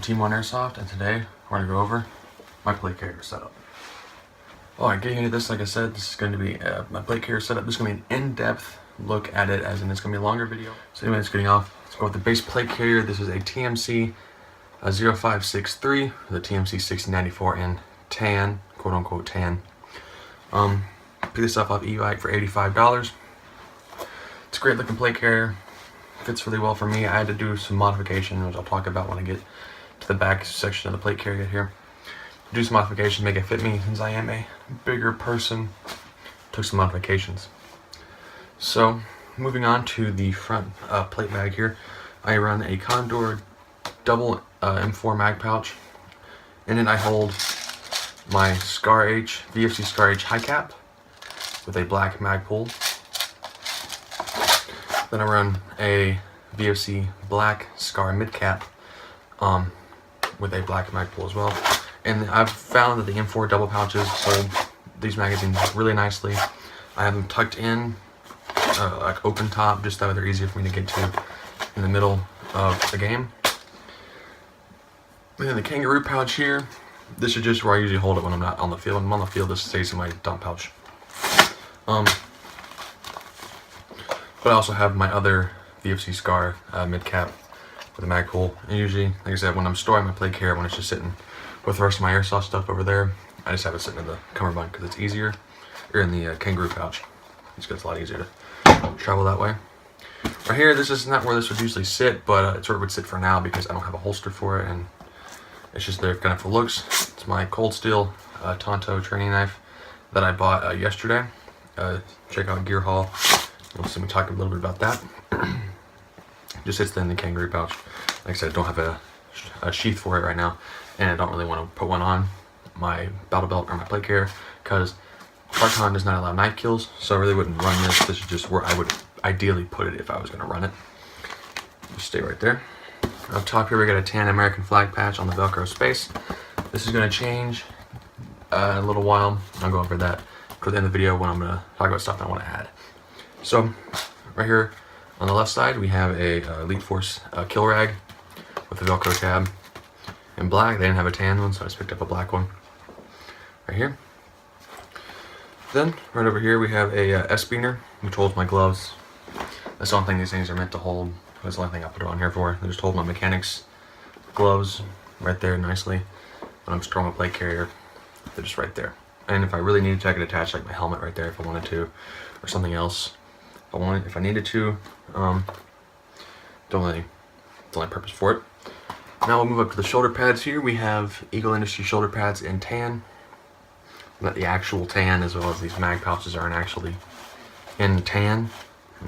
Team 1 Airsoft, and today we're going to go over my plate carrier setup. Alright, getting into this, like I said, this is going to be my plate carrier setup. This is going to be an in-depth look at it, as in it's going to be a longer video. So anyway, it's getting off. Let's go with the base plate carrier. This is a TMC 0563, the TMC 6094 in tan, quote-unquote tan. Pick this up off eBay for $85. It's a great looking plate carrier. Fits really well for me. I had to do some modification, which I'll talk about when I get to the back section of the plate carrier here. Do some modifications to make it fit me, since I am a bigger person. Took some modifications. So, moving on to the front plate bag here, I run a Condor double M4 mag pouch. In it I hold my Scar H, VFC Scar H high cap with a black mag pull. Then I run a VFC black Scar mid cap with a black mag pull as well. And I've found that the M4 double pouches hold these magazines really nicely. I have them tucked in, like open top, just that way they're easier for me to get to in the middle of the game. And then the kangaroo pouch here, this is just where I usually hold it when I'm not on the field. When I'm on the field, this stays in my dump pouch. But I also have my other VFC Scar mid cap with a mag pull. And usually, like I said, when I'm storing my plate carrier, when it's just sitting with the rest of my airsoft stuff over there, I just have it sitting in the cummerbund because it's easier. Or in the kangaroo pouch. It's a lot easier to travel that way. Right here, this is not where this would usually sit, but it's where it would sit for now because I don't have a holster for it, and it's just there kind of for looks. It's my Cold Steel Tonto training knife that I bought yesterday. Check out Gear Haul. You'll see me talk a little bit about that. Just sits in the kangaroo pouch. Like I said, I don't have a sheath for it right now, and I don't really want to put one on my battle belt or my plate carrier because Parkon does not allow knife kills, so I really wouldn't run this. This is just where I would ideally put it if I was going to run it. Just stay right there. Up top here we got a tan American flag patch on the Velcro space. This is going to change in a little while. I'll go over that toward the end of the video when I'm going to talk about stuff I want to add. So, right here on the left side, we have a Elite Force kill rag with a Velcro tab in black. They didn't have a tan one, so I just picked up a black one right here. Then, right over here, we have a S-beaner, which holds my gloves. That's the only thing these things are meant to hold. That's the only thing I put it on here for. They just hold my mechanics gloves right there nicely. When I'm storing my plate carrier, they're just right there. And if I really needed to, I could attach like my helmet right there if I wanted to, or something else. If I needed to, don't really purpose for it. Now we'll move up to the shoulder pads here. We have Eagle Industries shoulder pads in tan. Not the actual tan, as well as these mag pouches aren't actually in tan.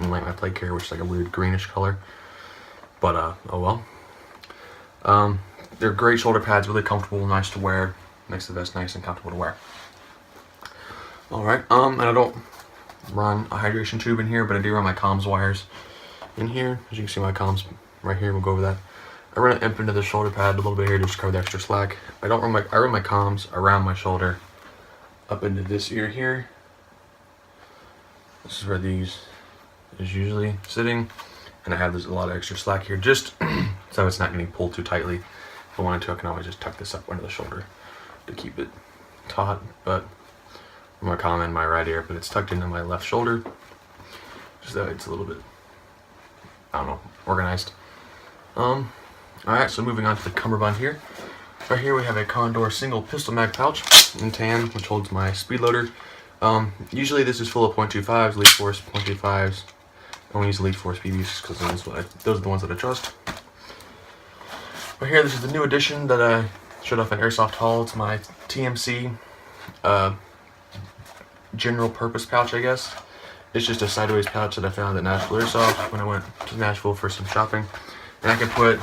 Unlike my plate carrier, which is like a weird greenish color. But oh well. They're great shoulder pads, really comfortable, nice to wear. Makes the vest nice and comfortable to wear. Alright, and I don't run a hydration tube in here, but I do run my comms wires in here. As you can see, my comms right here, we'll go over that. I run it up into the shoulder pad a little bit here to just cover the extra slack. I run my comms around my shoulder up into this ear here. This is where these is usually sitting, and I have a lot of extra slack here just so it's not getting pulled too tightly. If I wanted to, I can always just tuck this up under the shoulder to keep it taut, but my comm in my right ear, but it's tucked into my left shoulder, just that it's a little bit, I don't know, organized. Alright, so moving on to the cummerbund here. Right here we have a Condor single pistol mag pouch in tan, which holds my speed loader. Usually this is full of .25s, Elite Force .25s. I only use Elite Force BBs because those are the ones that I trust. Right here, this is the new addition that I showed off in Airsoft Haul. It's my TMC general purpose pouch, I guess. It's just a sideways pouch that I found at Nashville Airsoft when I went to Nashville for some shopping. And I can put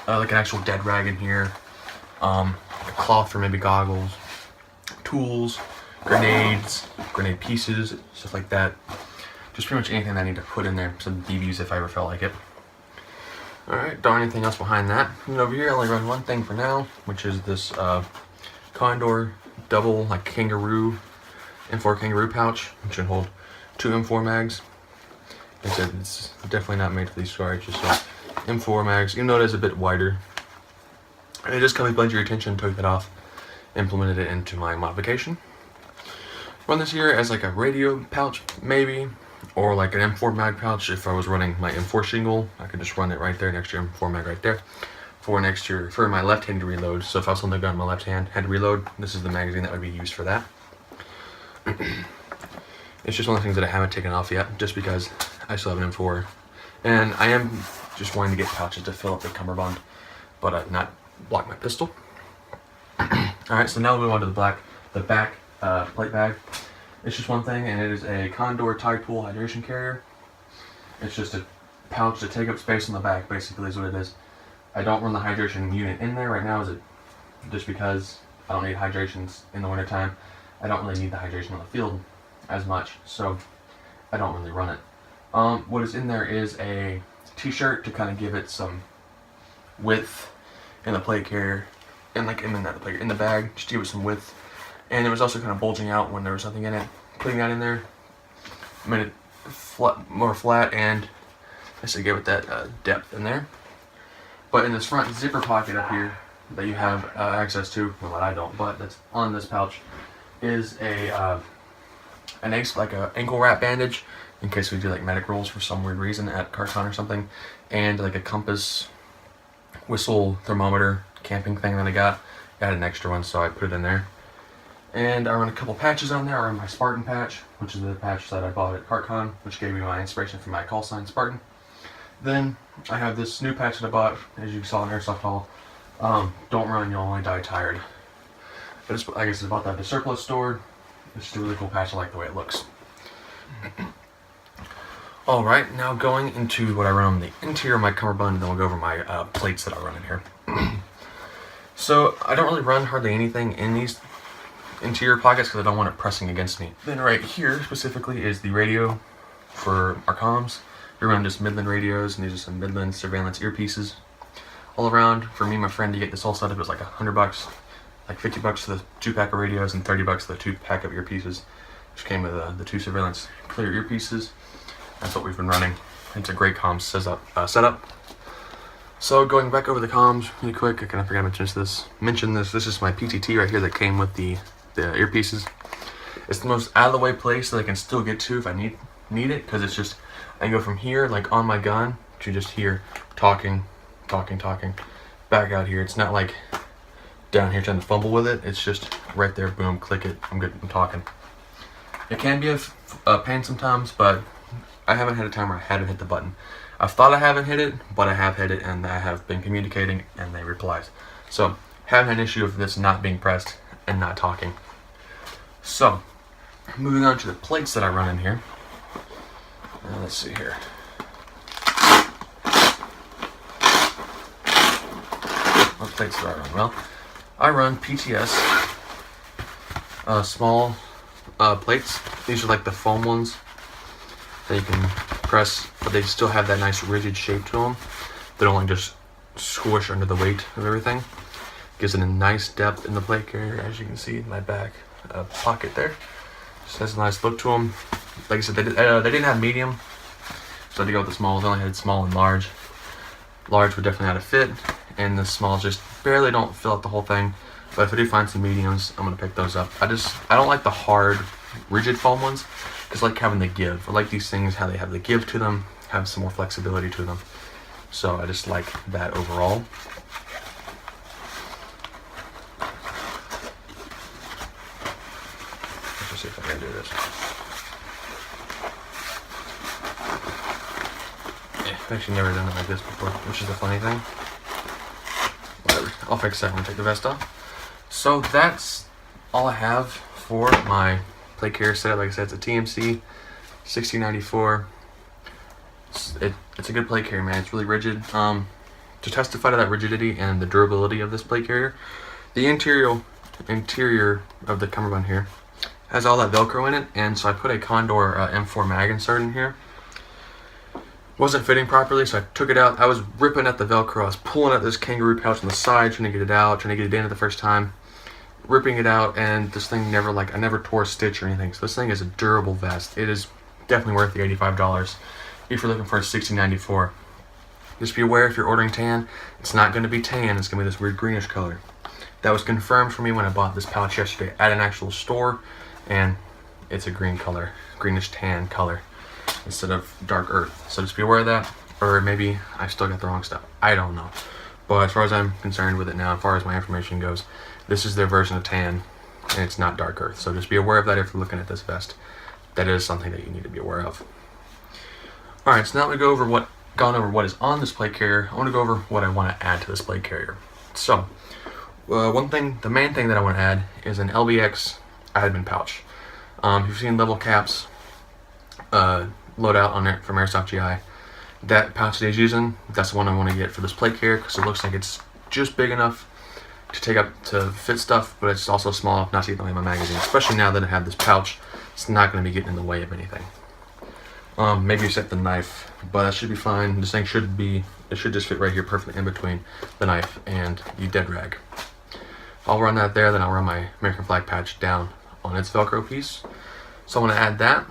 like an actual dead rag in here, a cloth for maybe goggles, tools, grenades, grenade pieces, stuff like that. Just pretty much anything that I need to put in there, some BBs if I ever felt like it. Alright, don't anything else behind that. And over here I only run one thing for now, which is this Condor double like kangaroo M4 kangaroo pouch, which should hold 2 M4 mags. Like I said, it's definitely not made for these Scar H's, so M4 mags, even though it is a bit wider, And it just kind of blends your attention, took that off, implemented it into my modification. Run this here as like a radio pouch, maybe, or like an M4 mag pouch. If I was running my M4 shingle, I could just run it right there next to your M4 mag right there. For my left-handed reload. So if I was holding the gun in my left hand, had to reload, this is the magazine that would be used for that. It's just one of the things that I haven't taken off yet, just because I still have an M4, and I am just wanting to get pouches to fill up the cummerbund, but not block my pistol. All right, so now we'll move on to the back plate bag. It's just one thing, and it is a Condor Tide Pool hydration carrier. It's just a pouch to take up space in the back, basically, is what it is. I don't run the hydration unit in there right now, just because I don't need hydrations in the wintertime. I don't really need the hydration on the field as much, so I don't really run it. What is in there is a t-shirt to kind of give it some width in the plate carrier, and like in the bag, just to give it some width. And it was also kind of bulging out when there was nothing in it. Putting that in there made it more flat, and I said give it that depth in there. But in this front zipper pocket up here that you have access to, well, I don't, but that's on this pouch, is an ankle wrap bandage in case we do like medic rolls for some weird reason at CarCon or something, and like a compass, whistle, thermometer, camping thing that I got. I had an extra one, so I put it in there. And I run a couple patches on there. I run my Spartan patch, which is the patch that I bought at CarCon, which gave me my inspiration for my call sign Spartan. Then I have this new patch that I bought, as you saw in Airsoft Hall. Don't run, you'll only die tired. But it's, I guess I bought that at the surplus store. It's just a really cool patch. I like the way it looks. Alright, now going into what I run on the interior of my cummerbund, and then we'll go over my plates that I run in here. So I don't really run hardly anything in these interior pockets because I don't want it pressing against me. Then right here specifically is the radio for our comms. We run just Midland radios, and these are some Midland surveillance earpieces. All around, for me and my friend to get this all set up, it was like $100, like $50 for the 2-pack of radios and $30 for the 2-pack of earpieces, which came with the 2 surveillance clear earpieces. That's what we've been running. It's a great comms setup. So going back over the comms really quick, I kind of forgot to mention this. This is my PTT right here that came with the earpieces. It's the most out of the way place that I can still get to if I need it, because it's just, I can go from here, like on my gun, to just here, talking, back out here. It's not like down here trying to fumble with it. It's just right there, boom, click it, I'm good, I'm talking. It can be a pain sometimes, but I haven't had a time where I haven't hit the button. I've thought I haven't hit it, but I have hit it, and I have been communicating, and they replied. So, haven't had an issue of this not being pressed and not talking. So, moving on to the plates that I run in here. Let's see here. What plates do I run? Well, I run PTS small plates. These are like the foam ones that you can press, but they still have that nice rigid shape to them. They don't like just squish under the weight of everything. Gives it a nice depth in the plate carrier, as you can see in my back pocket there. Just has a nice look to them. Like I said, they didn't have medium, so I had to go with the small. They only had small and large. Large would definitely not fit, and the small just barely don't fill out the whole thing. But if I do find some mediums, I'm gonna pick those up. I don't like the hard, rigid foam ones, because I like having the give. I like these things how they have the give to them, have some more flexibility to them. So I just like that overall. Let's see if I can do this. Yeah, I've actually never done it like this before, which is the funny thing. Whatever, I'll fix that when I take the vest off. So that's all I have for my plate carrier setup. Like I said, it's a TMC 1694. It's a good plate carrier, man. It's really rigid. To testify to that rigidity and the durability of this plate carrier, the interior of the cummerbund here has all that Velcro in it, and so I put a Condor M4 mag insert in here. Wasn't fitting properly, so I took it out. I was ripping at the Velcro. I was pulling at this kangaroo pouch on the side, trying to get it out, trying to get it in the first time, ripping it out, and this thing never, I never tore a stitch or anything. So this thing is a durable vest. It is definitely worth the $85 if you're looking for a 1694. Just be aware if you're ordering tan, it's not going to be tan, it's going to be this weird greenish color. That was confirmed for me when I bought this pouch yesterday at an actual store, and it's a green color, greenish tan color instead of dark earth. So just be aware of that, or maybe I still got the wrong stuff. I don't know. But as far as I'm concerned with it now, as far as my information goes, this is their version of tan, and it's not dark earth. So just be aware of that if you're looking at this vest. That is something that you need to be aware of. Alright, so now we've gone over what is on this plate carrier. I want to go over what I want to add to this plate carrier. So, the main thing that I want to add is an LBX admin pouch. You've seen level caps loadout on it from Airsoft GI. That pouch that he's using, that's the one I want to get for this plate carrier because it looks like it's just big enough to fit stuff, but it's also small enough not to get in the way of my magazine. Especially now that I have this pouch, it's not going to be getting in the way of anything. Maybe except the knife, but that should be fine. This thing should just fit right here perfectly in between the knife and the dead rag. I'll run that there, then I'll run my American flag patch down on its Velcro piece. So I'm going to add that.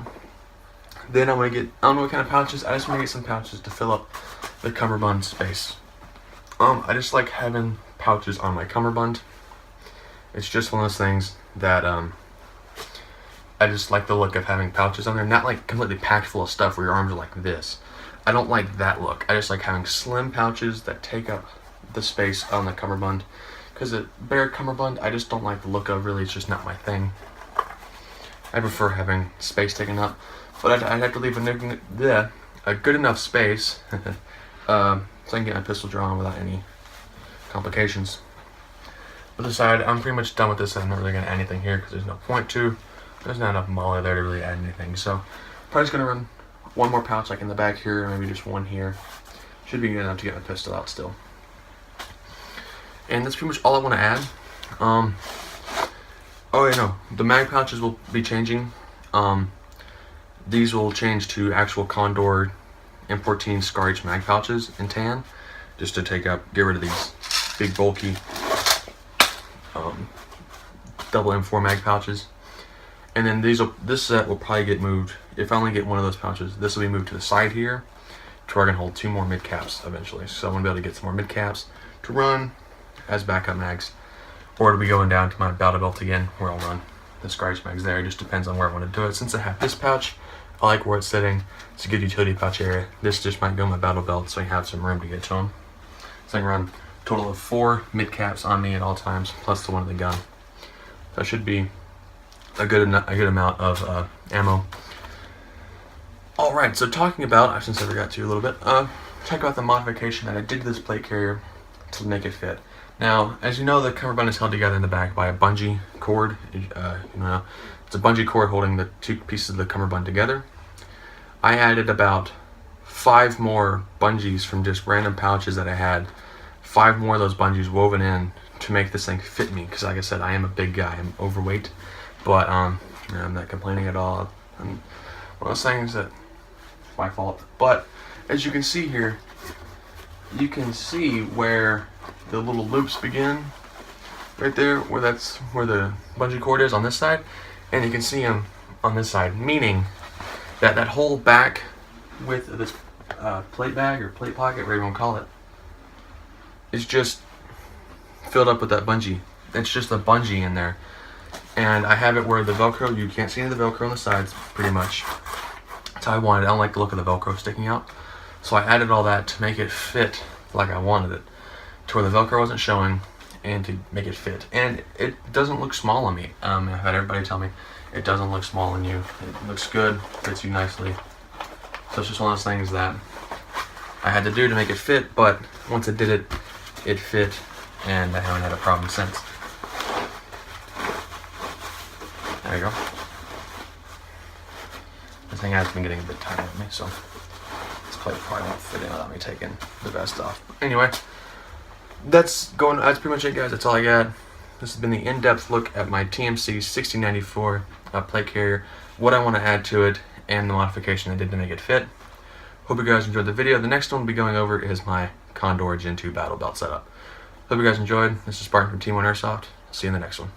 Then I'm going to get, I don't know what kind of pouches, I just want to get some pouches to fill up the cummerbund space. I just like having pouches on my cummerbund. It's just one of those things that I just like the look of having pouches on there, not like completely packed full of stuff where your arms are like this. I don't like that look. I just like having slim pouches that take up the space on the cummerbund. Because a bare cummerbund, I just don't like the look of, really, it's just not my thing. I prefer having space taken up, but I'd have to leave a good enough space so I can get my pistol drawn without any complications. But aside, I'm pretty much done with this. I'm not really going to add anything here because there's no point to. There's not enough moly there to really add anything. So probably just going to run one more pouch like in the back here, maybe just one here. Should be good enough to get my pistol out still. And that's pretty much all I want to add. Oh yeah, no, the mag pouches will be changing. These will change to actual Condor M14 Scar H mag pouches in tan, just to get rid of these big bulky double M4 mag pouches. And then this set will probably get moved. If I only get one of those pouches, this will be moved to the side here, to where I can hold 2 more mid caps eventually. So I'm gonna be able to get some more mid caps to run as backup mags, or it'll be going down to my battle belt again, where I'll run the Scar H mags there. It just depends on where I want to do it. Since I have this pouch, I like where it's sitting. It's a good utility pouch area. This just might go in my battle belt, so I have some room to get to them. So I can run a total of 4 mid caps on me at all times, plus the one in the gun. That should be a good amount of ammo. Alright, so talking about, since I forgot to a little bit, talk about the modification that I did to this plate carrier to make it fit. Now, as you know, the cummerbund is held together in the back by a bungee cord. It's a bungee cord holding the 2 pieces of the cummerbund together. I added about 5 more bungees from just random pouches that I had. 5 more of those bungees woven in to make this thing fit me, because like I said, I am a big guy, I'm overweight, but I'm not complaining at all. One of those things that it's my fault. But as you can see here, you can see where the little loops begin right there, where the bungee cord is on this side, and you can see them on this side, meaning that that whole back width of this plate bag or plate pocket, whatever you want to call it, is just filled up with that bungee. It's just a bungee in there, and I have it where the Velcro, you can't see any of the Velcro on the sides pretty much. That's how I wanted it. I don't like the look of the Velcro sticking out, so I added all that to make it fit like I wanted it, to where the Velcro wasn't showing, and to make it fit. And it doesn't look small on me. I've had everybody tell me it doesn't look small on you. It looks good, fits you nicely. So it's just one of those things that I had to do to make it fit, but once I did it, it fit, and I haven't had a problem since. There you go. This thing has been getting a bit tight on me, so this plate probably won't fit in without me taking the vest off. Anyway, that's pretty much it, guys. That's all I got. This has been the in-depth look at my TMC 1694 plate carrier, what I want to add to it, and the modification I did to make it fit. Hope you guys enjoyed the video. The next one we'll be going over is my Condor Gen 2 battle belt setup. Hope you guys enjoyed. This is Spartan from Team 1 Airsoft. See you in the next one.